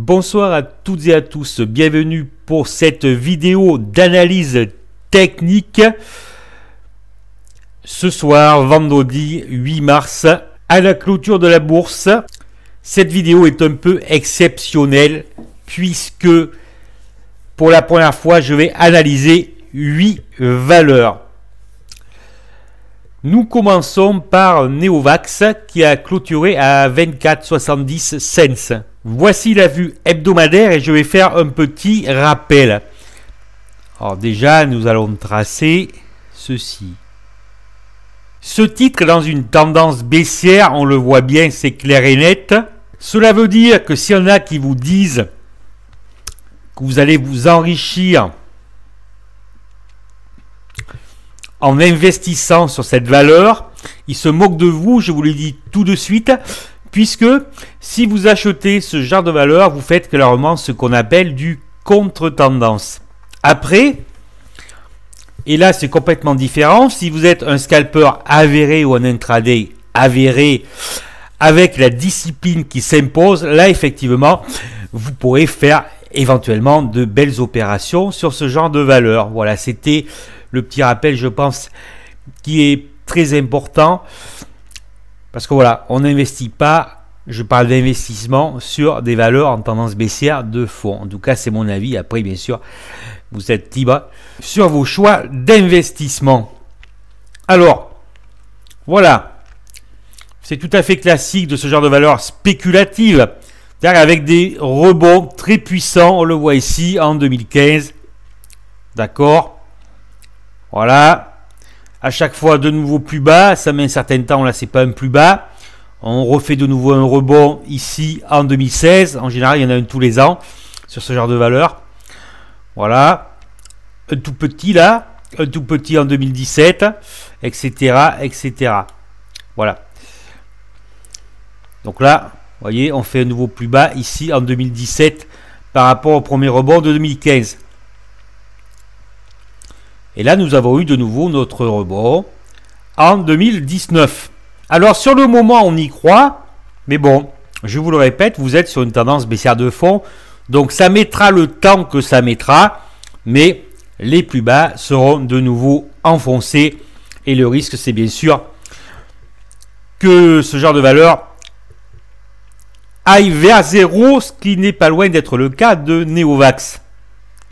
Bonsoir à toutes et à tous, bienvenue pour cette vidéo d'analyse technique. Ce soir, vendredi 8 mars, à la clôture de la bourse, cette vidéo est un peu exceptionnelle puisque pour la première fois, je vais analyser 8 valeurs. Nous commençons par Neovax qui a clôturé à 24,70 cents. Voici la vue hebdomadaire et je vais faire un petit rappel. Alors déjà, nous allons tracer ceci. Ce titre est dans une tendance baissière, on le voit bien, c'est clair et net. Cela veut dire que s'il y en a qui vous disent que vous allez vous enrichir en investissant sur cette valeur, ils se moquent de vous, je vous le dis tout de suite. Puisque si vous achetez ce genre de valeur, vous faites clairement ce qu'on appelle du contre-tendance. Après, et là c'est complètement différent, si vous êtes un scalper avéré ou un intraday avéré avec la discipline qui s'impose, là effectivement, vous pourrez faire éventuellement de belles opérations sur ce genre de valeur. Voilà, c'était le petit rappel, je pense, qui est très important. Parce que voilà, on n'investit pas, je parle d'investissement sur des valeurs en tendance baissière de fond. En tout cas, c'est mon avis. Après, bien sûr, vous êtes libre sur vos choix d'investissement. Alors, voilà. C'est tout à fait classique de ce genre de valeurs spéculatives. C'est-à-dire avec des rebonds très puissants. On le voit ici en 2015. D'accord. Voilà. À chaque fois de nouveau plus bas, ça met un certain temps, là c'est pas un plus bas. On refait de nouveau un rebond ici en 2016. En général, il y en a un tous les ans sur ce genre de valeur. Voilà. Un tout petit là, un tout petit en 2017, etc. etc. Voilà. Donc là, vous voyez, on fait un nouveau plus bas ici en 2017 par rapport au premier rebond de 2015. Et là, nous avons eu de nouveau notre rebond en 2019. Alors, sur le moment, on y croit. Mais bon, je vous le répète, vous êtes sur une tendance baissière de fond. Donc, ça mettra le temps que ça mettra. Mais les plus bas seront de nouveau enfoncés. Et le risque, c'est bien sûr que ce genre de valeur aille vers zéro, ce qui n'est pas loin d'être le cas de Neovax.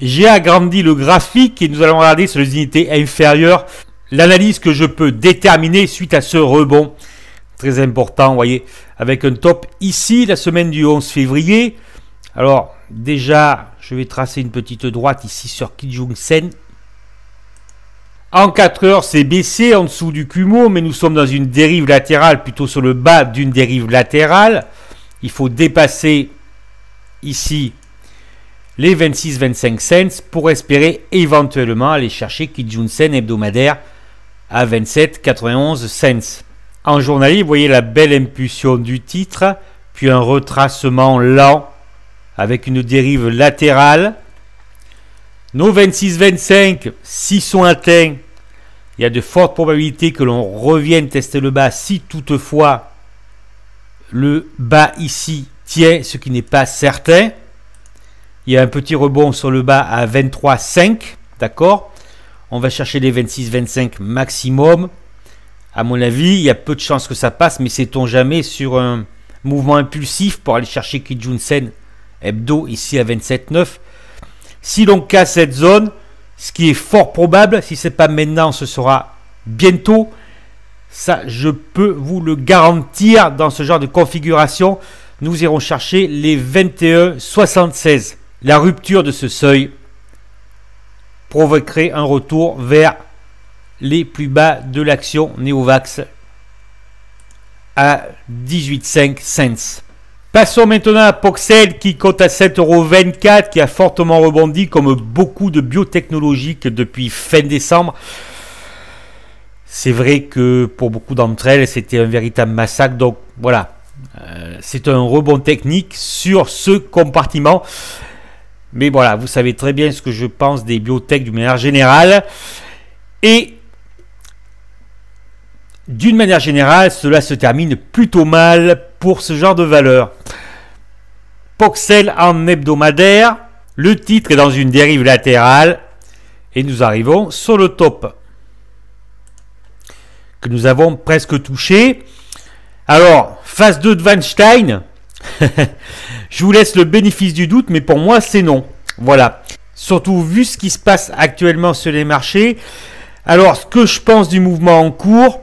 J'ai agrandi le graphique et nous allons regarder sur les unités inférieures l'analyse que je peux déterminer suite à ce rebond. Très important, vous voyez, avec un top ici, la semaine du 11 février. Alors, déjà, je vais tracer une petite droite ici sur Kijun Sen. En 4 heures, c'est baissé en dessous du Kumo, mais nous sommes dans une dérive latérale, plutôt sur le bas d'une dérive latérale. Il faut dépasser ici les 26-25 cents pour espérer éventuellement aller chercher Kijun Sen hebdomadaire à 27,91 cents. En journalier, vous voyez la belle impulsion du titre, puis un retracement lent avec une dérive latérale. Nos 26-25, s'ils sont atteints, il y a de fortes probabilités que l'on revienne tester le bas si toutefois le bas ici tient, ce qui n'est pas certain. Il y a un petit rebond sur le bas à 23,5, d'accord. On va chercher les 26-25 maximum. À mon avis, il y a peu de chances que ça passe, mais sait-on jamais sur un mouvement impulsif pour aller chercher Kijun Sen hebdo ici à 27,9. Si l'on casse cette zone, ce qui est fort probable, si ce n'est pas maintenant, ce sera bientôt. Ça, je peux vous le garantir dans ce genre de configuration. Nous irons chercher les 21,76. La rupture de ce seuil provoquerait un retour vers les plus bas de l'action Neovax à 18,5 cents. Passons maintenant à Poxel qui compte à 7,24 €, qui a fortement rebondi comme beaucoup de biotechnologiques depuis fin décembre. C'est vrai que pour beaucoup d'entre elles, c'était un véritable massacre. Donc voilà, c'est un rebond technique sur ce compartiment. Mais voilà, vous savez très bien ce que je pense des biotech d'une manière générale. Et d'une manière générale, cela se termine plutôt mal pour ce genre de valeur. Poxel en hebdomadaire. Le titre est dans une dérive latérale. Et nous arrivons sur le top. Que nous avons presque touché. Alors, phase 2 de Weinstein. Je vous laisse le bénéfice du doute, mais pour moi, c'est non. Voilà. Surtout vu ce qui se passe actuellement sur les marchés. Alors, ce que je pense du mouvement en cours,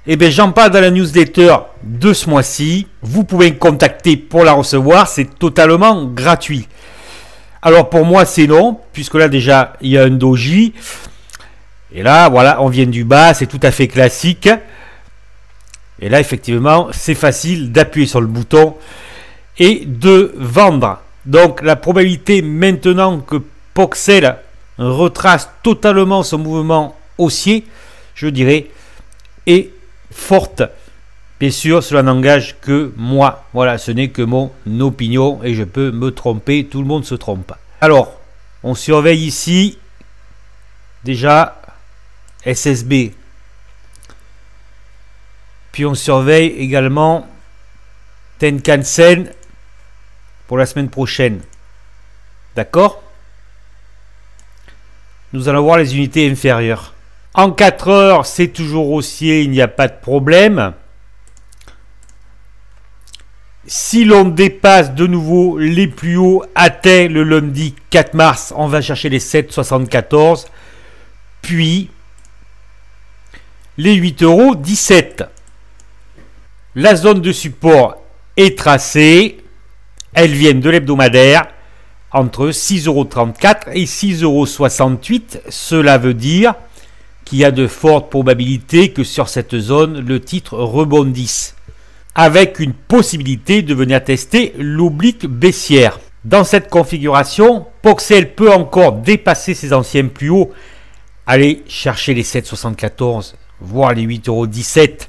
eh bien, j'en parle dans la newsletter de ce mois-ci. Vous pouvez me contacter pour la recevoir. C'est totalement gratuit. Alors, pour moi, c'est non, puisque là, déjà, il y a un doji. Et là, voilà, on vient du bas. C'est tout à fait classique. Et là, effectivement, c'est facile d'appuyer sur le bouton et de vendre. Donc, la probabilité maintenant que Poxel retrace totalement son mouvement haussier, je dirais, est forte. Bien sûr, cela n'engage que moi. Voilà, ce n'est que mon opinion et je peux me tromper. Tout le monde se trompe. Alors, on surveille ici déjà SSB. Puis on surveille également Tenkan-sen pour la semaine prochaine. D'accord? Nous allons voir les unités inférieures. En 4 heures, c'est toujours haussier, il n'y a pas de problème. Si l'on dépasse de nouveau les plus hauts atteints le lundi 4 mars, on va chercher les 7,74. Puis les 8,17 €. La zone de support est tracée. Elles viennent de l'hebdomadaire entre 6,34 € et 6,68 €. Cela veut dire qu'il y a de fortes probabilités que sur cette zone, le titre rebondisse. Avec une possibilité de venir tester l'oblique baissière. Dans cette configuration, Poxel peut encore dépasser ses anciens plus hauts. Aller chercher les 7,74, voire les 8,17 €.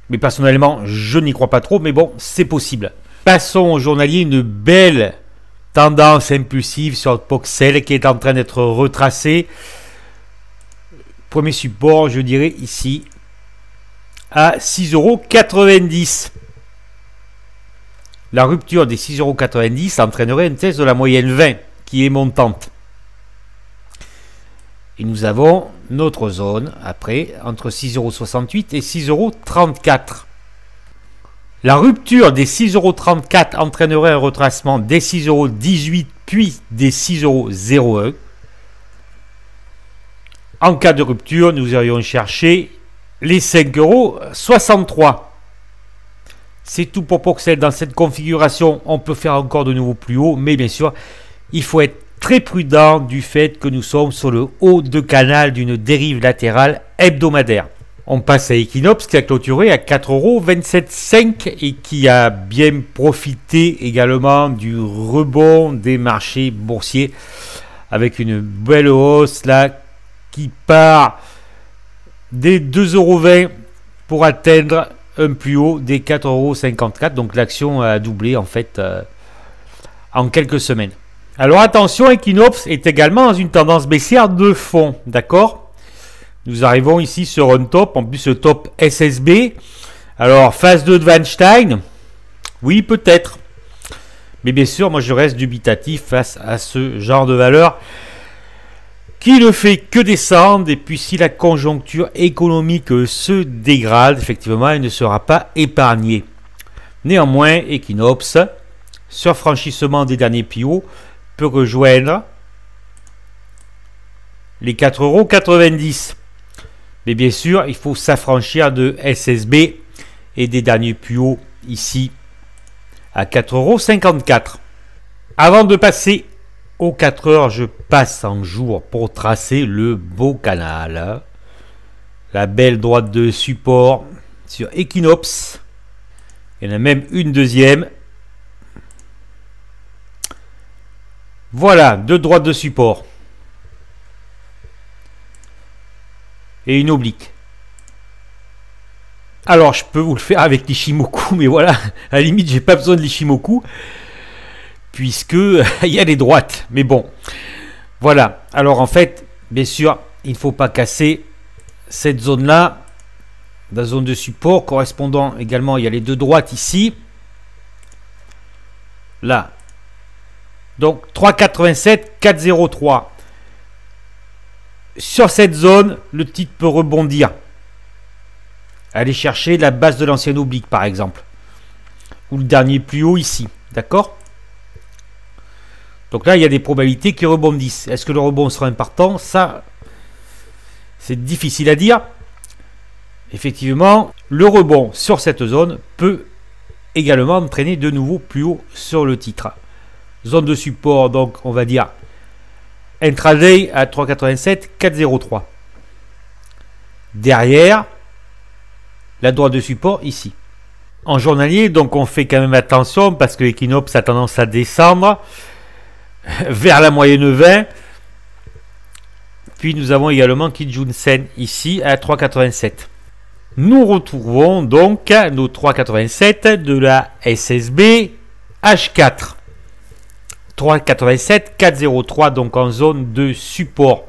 Mais personnellement, je n'y crois pas trop, mais bon, c'est possible. Passons au journalier, une belle tendance impulsive sur Poxel qui est en train d'être retracée. Premier support, je dirais ici, à 6,90 €. La rupture des 6,90 € entraînerait une thèse de la moyenne 20 qui est montante. Et nous avons notre zone, après, entre 6,68 € et 6,34 €. La rupture des 6,34 € entraînerait un retracement des 6,18 € puis des 6,01 €. En cas de rupture, nous irions chercher les 5,63 €. C'est tout pour Poxel. Dans cette configuration, on peut faire encore de nouveau plus haut, mais bien sûr, il faut être très prudent du fait que nous sommes sur le haut de canal d'une dérive latérale hebdomadaire. On passe à Equinox qui a clôturé à 4,275 € et qui a bien profité également du rebond des marchés boursiers avec une belle hausse là qui part des 2,20 € pour atteindre un plus haut des 4,54 €. Donc l'action a doublé en fait en quelques semaines. Alors attention, Equinox est également dans une tendance baissière de fond, d'accord? Nous arrivons ici sur un top, en plus le top SSB. Alors phase 2 de Weinstein, oui peut-être. Mais bien sûr, moi je reste dubitatif face à ce genre de valeur qui ne fait que descendre. Et puis si la conjoncture économique se dégrade, effectivement, elle ne sera pas épargnée. Néanmoins, Equinox, sur franchissement des derniers plus hauts, peut rejoindre les 4,90 €. Mais bien sûr, il faut s'affranchir de SSB et des derniers plus hauts ici à 4,54 €. Avant de passer aux 4 heures, je passe en jour pour tracer le beau canal. La belle droite de support sur Equinox. Il y en a même une deuxième. Voilà, deux droites de support. Et une oblique. Alors, je peux vous le faire avec l'Ishimoku, mais voilà, à la limite, j'ai pas besoin de l'Ishimoku, puisque il y a les droites. Mais bon, voilà. Alors, en fait, bien sûr, il ne faut pas casser cette zone-là, la zone de support correspondant également, il y a les deux droites ici. là. Donc 3,87, 4,03. Sur cette zone, le titre peut rebondir. Aller chercher la base de l'ancienne oblique par exemple. Ou le dernier plus haut ici. D'accord? Donc là, il y a des probabilités qui rebondissent. Est-ce que le rebond sera important? Ça, c'est difficile à dire. Effectivement, le rebond sur cette zone peut également entraîner de nouveau plus haut sur le titre. Zone de support, donc on va dire intraday à 3,87, 4,03. Derrière, la droite de support ici. En journalier, donc on fait quand même attention parce que Equinox a tendance à descendre vers la moyenne 20. Puis nous avons également Kijun-sen ici à 3,87. Nous retrouvons donc nos 3,87 de la SSB H4. 3,87, 4,03 donc en zone de support.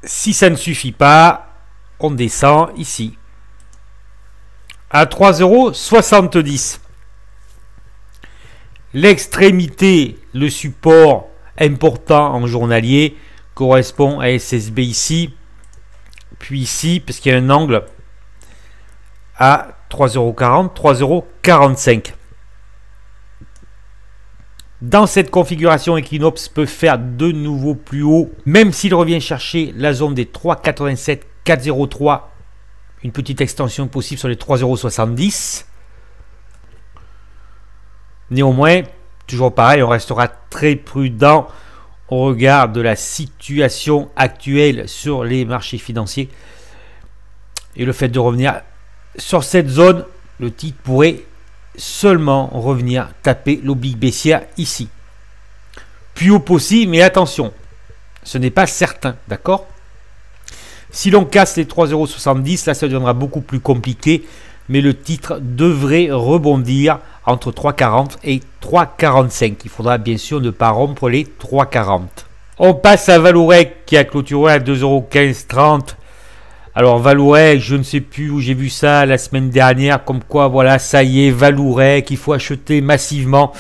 Si ça ne suffit pas, on descend ici à 3,70 €. L'extrémité, le support important en journalier correspond à SSB ici, puis ici, parce qu'il y a un angle à 3,40 €, 3,45 €. Dans cette configuration, Equinox peut faire de nouveau plus haut, même s'il revient chercher la zone des 3,87, 4,03, une petite extension possible sur les 3,70 €. Néanmoins, toujours pareil, on restera très prudent au regard de la situation actuelle sur les marchés financiers. Et le fait de revenir sur cette zone, le titre pourrait seulement revenir taper l'oblique baissière ici. Plus haut possible, mais attention, ce n'est pas certain, d'accord? Si l'on casse les 3,70 €, là ça deviendra beaucoup plus compliqué, mais le titre devrait rebondir entre 3,40 et 3,45. Il faudra bien sûr ne pas rompre les 3,40. On passe à Vallourec qui a clôturé à 2,1530 €. Alors Vallourec, je ne sais plus où j'ai vu ça la semaine dernière, comme quoi voilà, ça y est, Vallourec, il faut acheter massivement.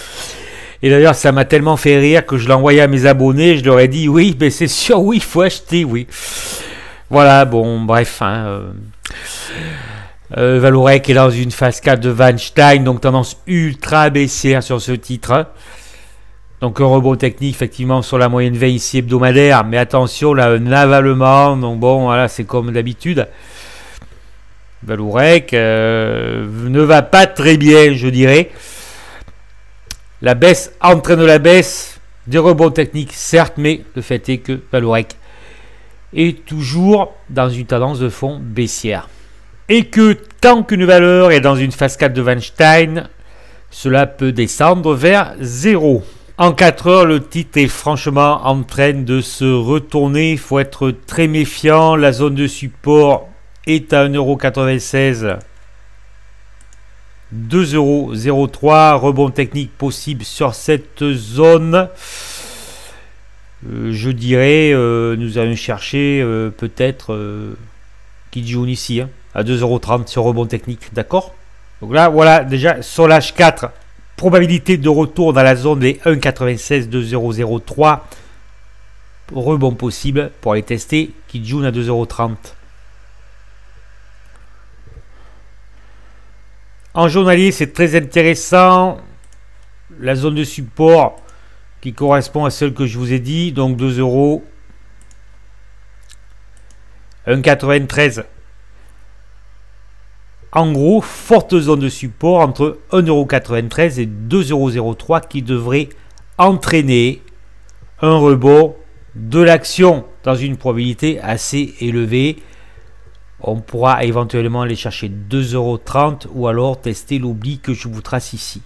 Et d'ailleurs, ça m'a tellement fait rire que je l'ai envoyé à mes abonnés, je leur ai dit oui, mais c'est sûr, oui, il faut acheter, oui. Voilà, bon, bref. Vallourec est dans une phase 4 de Weinstein, donc tendance ultra baissière sur ce titre. Donc un rebond technique effectivement sur la moyenne 20 ici hebdomadaire, mais attention là, un avalement, donc bon voilà, c'est comme d'habitude. Vallourec ne va pas très bien, je dirais. La baisse entraîne la baisse, des rebonds techniques certes, mais le fait est que Vallourec est toujours dans une tendance de fond baissière. Et que tant qu'une valeur est dans une phase 4 de Weinstein, cela peut descendre vers 0. En 4 heures, le titre est franchement en train de se retourner. Il faut être très méfiant. La zone de support est à 1,96 €. 2,03 €. Rebond technique possible sur cette zone. Je dirais, nous allons chercher peut-être Kijun ici, à 2,30 € sur rebond technique. D'accord? Donc là, voilà, déjà sur l'H4. Probabilité de retour dans la zone des 1,96, 2,003. Rebond possible pour aller tester Kijun à 2,30 €. En journalier, c'est très intéressant. La zone de support qui correspond à celle que je vous ai dit, donc 2 €. 1,93 €. En gros, forte zone de support entre 1,93 € et 2,003 € qui devrait entraîner un rebond de l'action dans une probabilité assez élevée. On pourra éventuellement aller chercher 2,30 € ou alors tester l'oblique que je vous trace ici.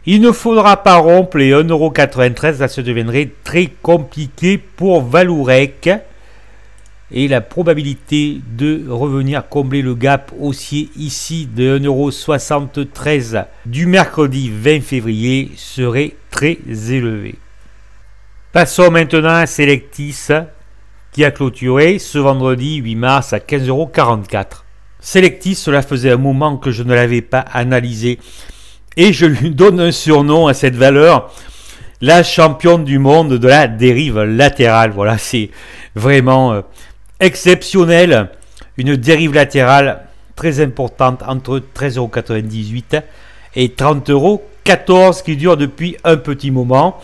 Il ne faudra pas rompre les 1,93 €, là ça deviendrait très compliqué pour Vallourec. Et la probabilité de revenir combler le gap haussier ici de 1,73 € du mercredi 20 février serait très élevée. Passons maintenant à Selectis qui a clôturé ce vendredi 8 mars à 15,44 €. Selectis, cela faisait un moment que je ne l'avais pas analysé. Et je lui donne un surnom à cette valeur, la championne du monde de la dérive latérale. Voilà, c'est vraiment exceptionnel. Une dérive latérale très importante entre 13,98 € et 30,14 € qui dure depuis un petit moment.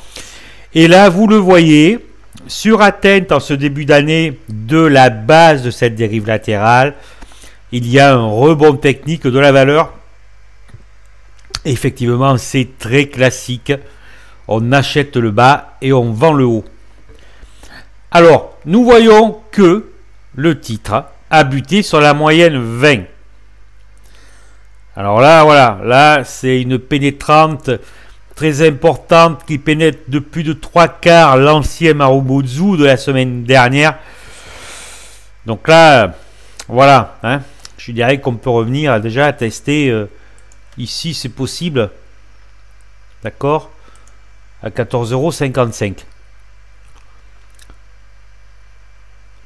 Et là, vous le voyez, sur atteinte en ce début d'année de la base de cette dérive latérale, il y a un rebond technique de la valeur. Effectivement, c'est très classique. On achète le bas et on vend le haut. Alors, nous voyons que le titre a buté sur la moyenne 20. Alors là, voilà, là, c'est une pénétrante très importante qui pénètre de plus de 3/4 l'ancien Marubozu de la semaine dernière. Donc là, voilà, hein, je dirais qu'on peut revenir déjà à tester ici, c'est possible, d'accord, à 14,55 €.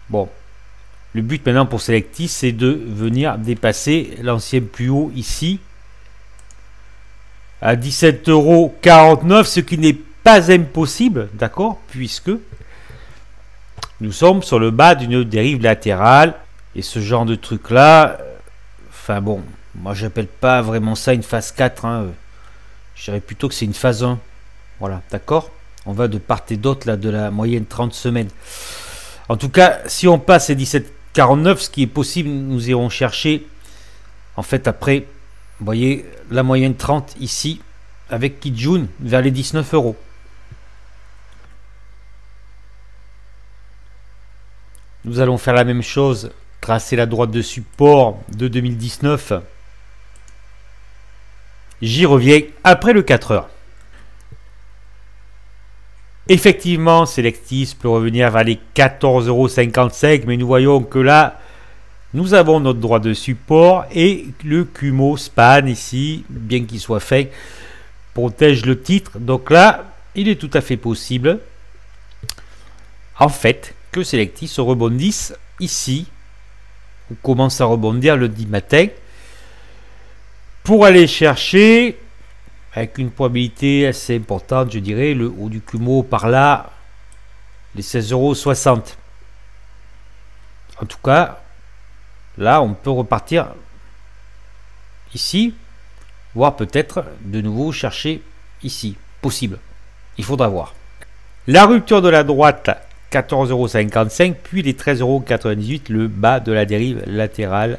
Bon, le but maintenant pour Selectis, c'est de venir dépasser l'ancien plus haut ici, à 17,49 €, ce qui n'est pas impossible, d'accord, puisque nous sommes sur le bas d'une dérive latérale, et ce genre de truc là, enfin bon, moi j'appelle pas vraiment ça une phase 4, hein. Je dirais plutôt que c'est une phase 1, voilà, d'accord, on va de part et d'autre là de la moyenne 30 semaines. En tout cas, si on passe à 17,49, ce qui est possible, nous irons chercher, en fait, après, vous voyez, la moyenne 30 ici, avec Kijun, vers les 19 €. Nous allons faire la même chose, tracer la droite de support de 2019. J'y reviens après le 4 heures. Effectivement, Selectis peut revenir vers les 14,55 €, mais nous voyons que là, nous avons notre droit de support et le Kumo span ici, bien qu'il soit fait, protège le titre. Donc là, il est tout à fait possible, en fait, que Selectis se rebondisse ici, ou commence à rebondir le 10 matin, pour aller chercher, avec une probabilité assez importante, je dirais, le haut du Kumo par là, les 16,60 €. En tout cas, là, on peut repartir ici, voire peut-être de nouveau chercher ici. Possible. Il faudra voir. La rupture de la droite, 14,55 €, puis les 13,98 €, le bas de la dérive latérale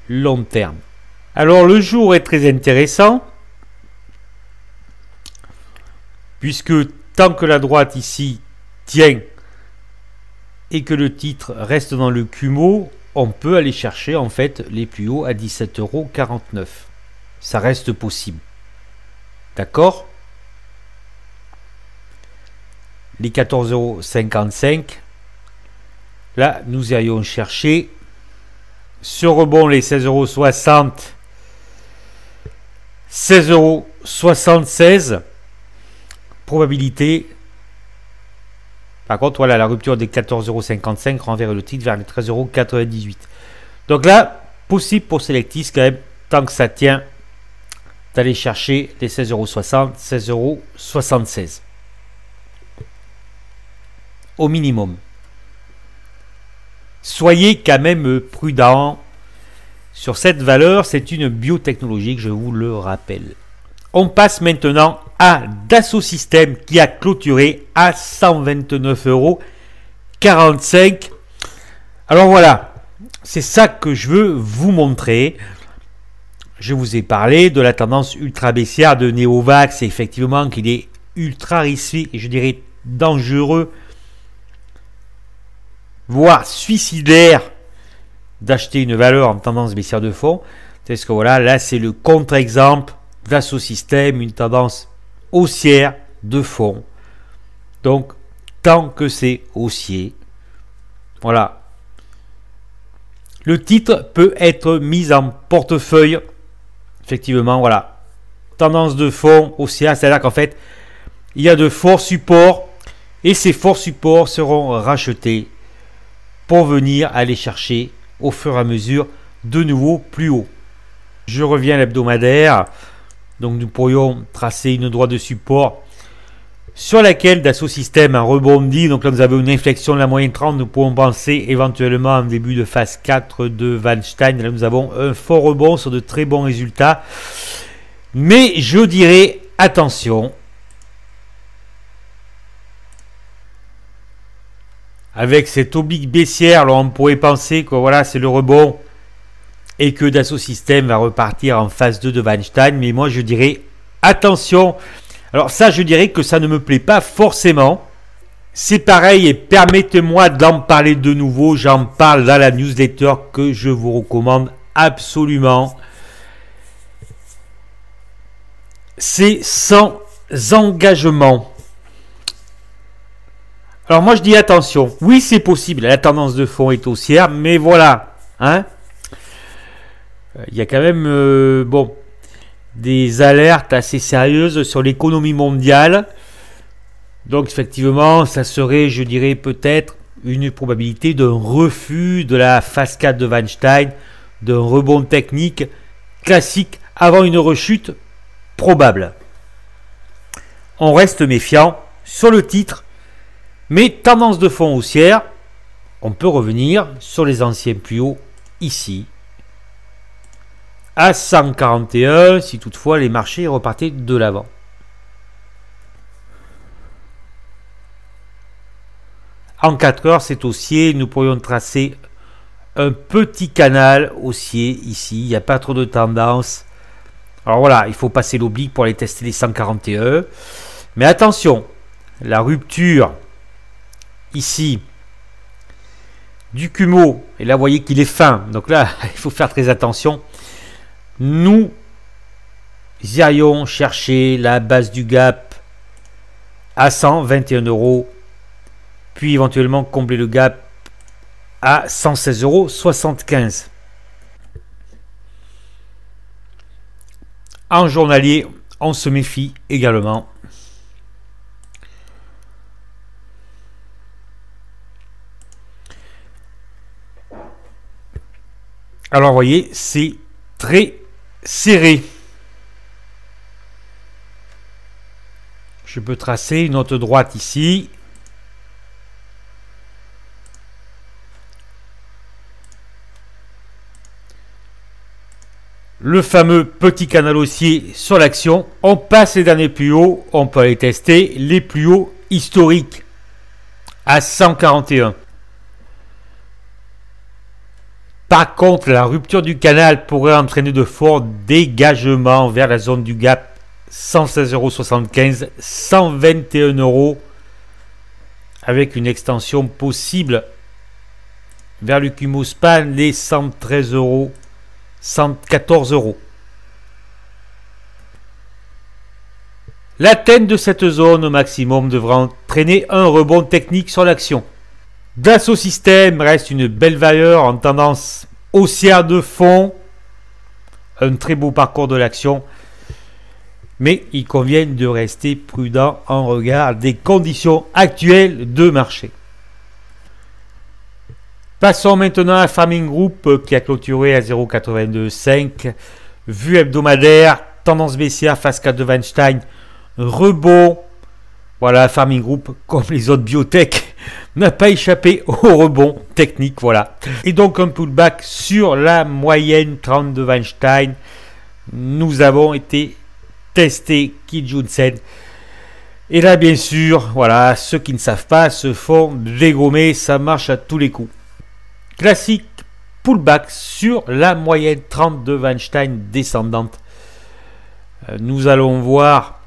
long terme. Alors, le jour est très intéressant, puisque tant que la droite ici tient et que le titre reste dans le Kumo, on peut aller chercher en fait les plus hauts à 17,49 €. Ça reste possible. D'accord? Les 14,55 €, là nous irions chercher ce rebond, les 16,60 €, 16,76 €, probabilité. Par contre, voilà, la rupture des 14,55 € renverrait le titre vers les 13,98 €. Donc là, possible pour Selectis quand même, tant que ça tient, d'aller chercher les 16,60 €, 16,76 € au minimum. Soyez quand même prudent sur cette valeur, c'est une biotechnologie, je vous le rappelle. On passe maintenant à Dassault Systèmes qui a clôturé à 129,45 €. Alors voilà, c'est ça que je veux vous montrer. Je vous ai parlé de la tendance ultra baissière de Neovax, et effectivement qu'il est ultra risqué et je dirais dangereux, voire suicidaire, d'acheter une valeur en tendance baissière de fond. C'est ce que voilà, là c'est le contre-exemple Dassault Systèmes, une tendance haussière de fond. Donc, tant que c'est haussier, voilà, le titre peut être mis en portefeuille. Effectivement, voilà, tendance de fond haussière, c'est-à-dire qu'en fait, il y a de forts supports et ces forts supports seront rachetés pour venir aller chercher au fur et à mesure de nouveau plus haut. Je reviens à l'hebdomadaire. Donc nous pourrions tracer une droite de support sur laquelle Dassault Systèmes a rebondi. Donc là nous avons une inflexion de la moyenne 30. Nous pouvons penser éventuellement en début de phase 4 de Weinstein. Là nous avons un fort rebond sur de très bons résultats. Mais je dirais attention. Avec cette oblique baissière, là, on pourrait penser que voilà, c'est le rebond et que Dassault Systèmes va repartir en phase 2 de Weinstein. Mais moi, je dirais attention. Alors ça, je dirais que ça ne me plaît pas forcément. C'est pareil et permettez-moi d'en parler de nouveau. J'en parle dans la newsletter que je vous recommande absolument. C'est sans engagement. Alors moi je dis attention, oui c'est possible, la tendance de fond est haussière, mais voilà, hein, il y a quand même des alertes assez sérieuses sur l'économie mondiale. Donc effectivement, ça serait, je dirais peut-être une probabilité d'un refus de la phase 4 de Weinstein, d'un rebond technique classique avant une rechute probable. On reste méfiant sur le titre. Mais tendance de fond haussière, on peut revenir sur les anciens plus hauts ici, à 141, si toutefois les marchés repartaient de l'avant. En 4 heures, c'est haussier, nous pourrions tracer un petit canal haussier ici, il n'y a pas trop de tendance. Alors voilà, il faut passer l'oblique pour aller tester les 141. Mais attention, la rupture ici du Kumo, et là vous voyez qu'il est fin, donc là il faut faire très attention. Nous irions chercher la base du gap à 121 €, puis éventuellement combler le gap à 116,75 €. En journalier, on se méfie également. Alors, vous voyez, c'est très serré. Je peux tracer une autre droite ici. Le fameux petit canal haussier sur l'action. On passe les derniers plus hauts. On peut aller tester les plus hauts historiques à 141. Par contre, la rupture du canal pourrait entraîner de forts dégagements vers la zone du gap 116,75 €, 121 € avec une extension possible vers le Kumo Span, les 113 €, 114 €. L'atteinte de cette zone au maximum devra entraîner un rebond technique sur l'action. Dassault Systèmes reste une belle valeur en tendance haussière de fond. Un très beau parcours de l'action. Mais il convient de rester prudent en regard des conditions actuelles de marché. Passons maintenant à Pharming Group qui a clôturé à 0,82,5. Vue hebdomadaire, tendance baissière, phase 4 de Weinstein, rebond. Voilà, Pharming Group, comme les autres biotech, n'a pas échappé au rebond technique. Voilà. Et donc un pullback sur la moyenne 30 de Weinstein. Nous avons été testés Kijun-sen. Et là, bien sûr, voilà, ceux qui ne savent pas se font dégommer. Ça marche à tous les coups. Classique pullback sur la moyenne 30 de Weinstein descendante. Nous allons voir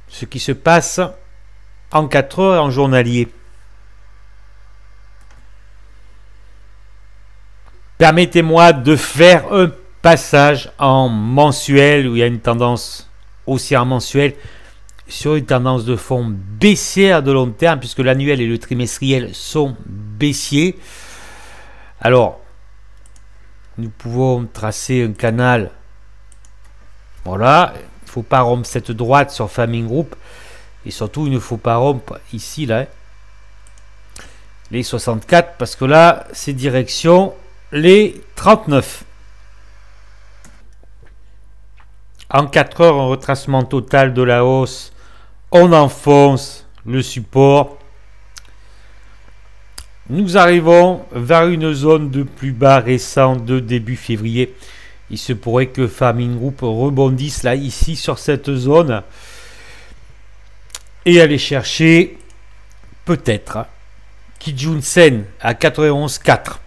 ce qui se passe en 4 heures en journalier. Permettez-moi de faire un passage en mensuel où il y a une tendance haussière mensuelle sur une tendance de fond baissière de long terme puisque l'annuel et le trimestriel sont baissiers. Alors, nous pouvons tracer un canal. Voilà. Il ne faut pas rompre cette droite sur Pharming Group. Et surtout, il ne faut pas rompre ici, là, les 64. Parce que là, c'est direction les 39. En 4 heures, un retracement total de la hausse. On enfonce le support. Nous arrivons vers une zone de plus bas récent de début février. Il se pourrait que Pharming Group rebondisse là, ici, sur cette zone. Et aller chercher, peut-être, Kijun Sen à 91,4.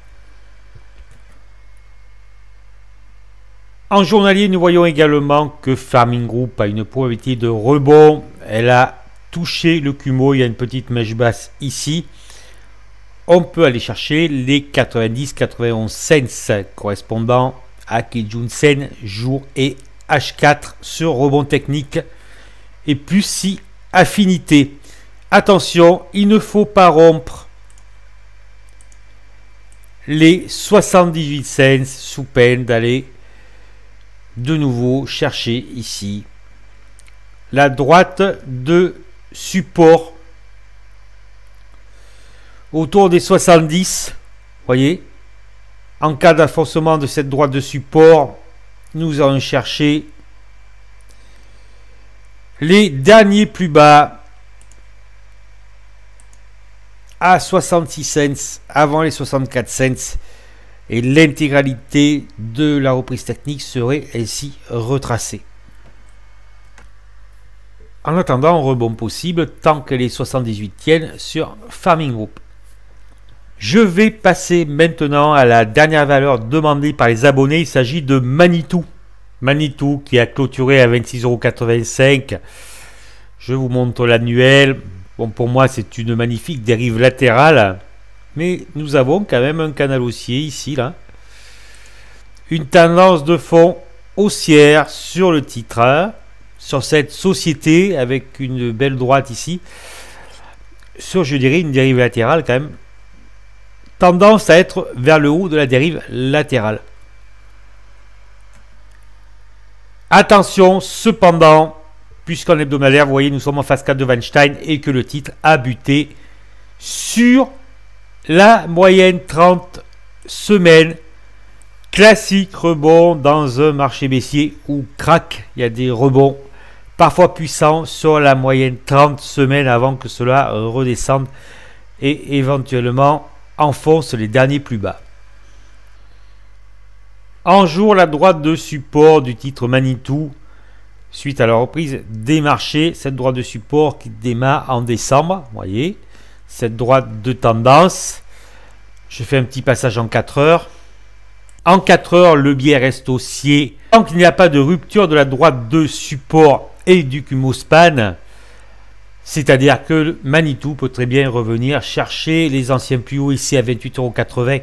En journalier, nous voyons également que Pharming Group a une probabilité de rebond. Elle a touché le Kumo, il y a une petite mèche basse ici. On peut aller chercher les 90-91 cents correspondant à Kijun Sen jour et H4 sur rebond technique et plus si affinité. Attention, il ne faut pas rompre les 78 cents sous peine d'aller de nouveau chercher ici la droite de support autour des 70. Voyez, en cas d'afforcement de cette droite de support, nous allons chercher les derniers plus bas à 66 cents avant les 64 cents. Et l'intégralité de la reprise technique serait ainsi retracée. En attendant un rebond possible tant que les 78 tiennent sur Pharming Group. Je vais passer maintenant à la dernière valeur demandée par les abonnés. Il s'agit de Manitou. Manitou qui a clôturé à 26,85 €. Je vous montre l'annuel. Bon, pour moi, c'est une magnifique dérive latérale. Mais nous avons quand même un canal haussier ici, là. Une tendance de fond haussière sur le titre, sur cette société, avec une belle droite ici. Sur, je dirais, une dérive latérale quand même. Tendance à être vers le haut de la dérive latérale. Attention, cependant, puisqu'en hebdomadaire, vous voyez, nous sommes en phase 4 de Weinstein et que le titre a buté sur la moyenne 30 semaines, classique rebond dans un marché baissier où crac, il y a des rebonds parfois puissants sur la moyenne 30 semaines avant que cela redescende et éventuellement enfonce les derniers plus bas. En jour, la droite de support du titre Manitou, suite à la reprise des marchés, cette droite de support qui démarre en décembre, vous voyez, cette droite de tendance. Je fais un petit passage en 4 heures. En 4 heures, le biais reste haussier. Tant qu'il n'y a pas de rupture de la droite de support et du Kumo span, c'est-à-dire que Manitou peut très bien revenir chercher les anciens plus hauts ici à 28,80 €,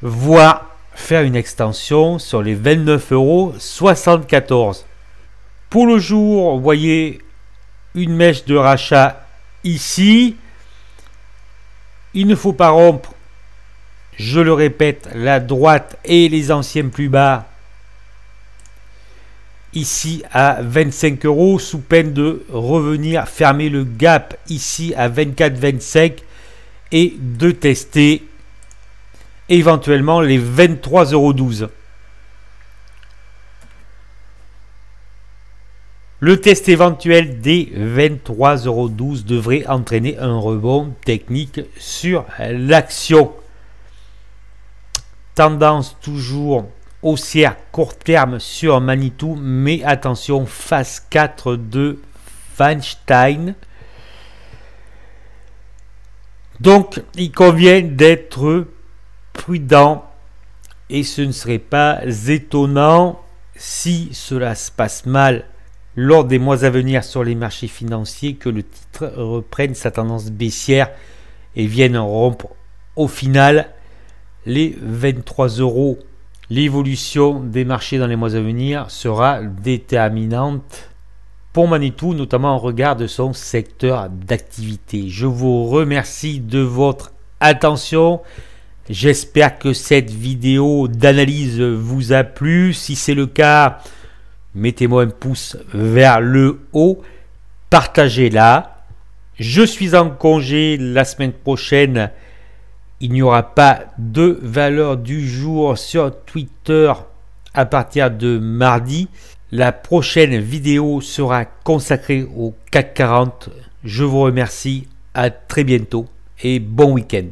voire faire une extension sur les 29,74 €. Pour le jour, vous voyez une mèche de rachat ici. Il ne faut pas rompre, je le répète, la droite et les anciens plus bas ici à 25 € sous peine de revenir fermer le gap ici à 24,25 € et de tester éventuellement les 23,12 €. Le test éventuel des 23,12 € devrait entraîner un rebond technique sur l'action. Tendance toujours haussière court terme sur Manitou, mais attention, phase 4 de Weinstein. Donc, il convient d'être prudent et ce ne serait pas étonnant si cela se passe mal lors des mois à venir sur les marchés financiers que le titre reprenne sa tendance baissière et vienne rompre au final les 23 €. L'évolution des marchés dans les mois à venir sera déterminante pour Manitou, notamment en regard de son secteur d'activité. Je vous remercie de votre attention. J'espère que cette vidéo d'analyse vous a plu. Si c'est le cas, mettez-moi un pouce vers le haut, partagez-la. Je suis en congé la semaine prochaine il n'y aura pas de valeur du jour sur Twitter à partir de mardi. La prochaine vidéo sera consacrée au CAC 40. Je vous remercie, à très bientôt et bon week-end.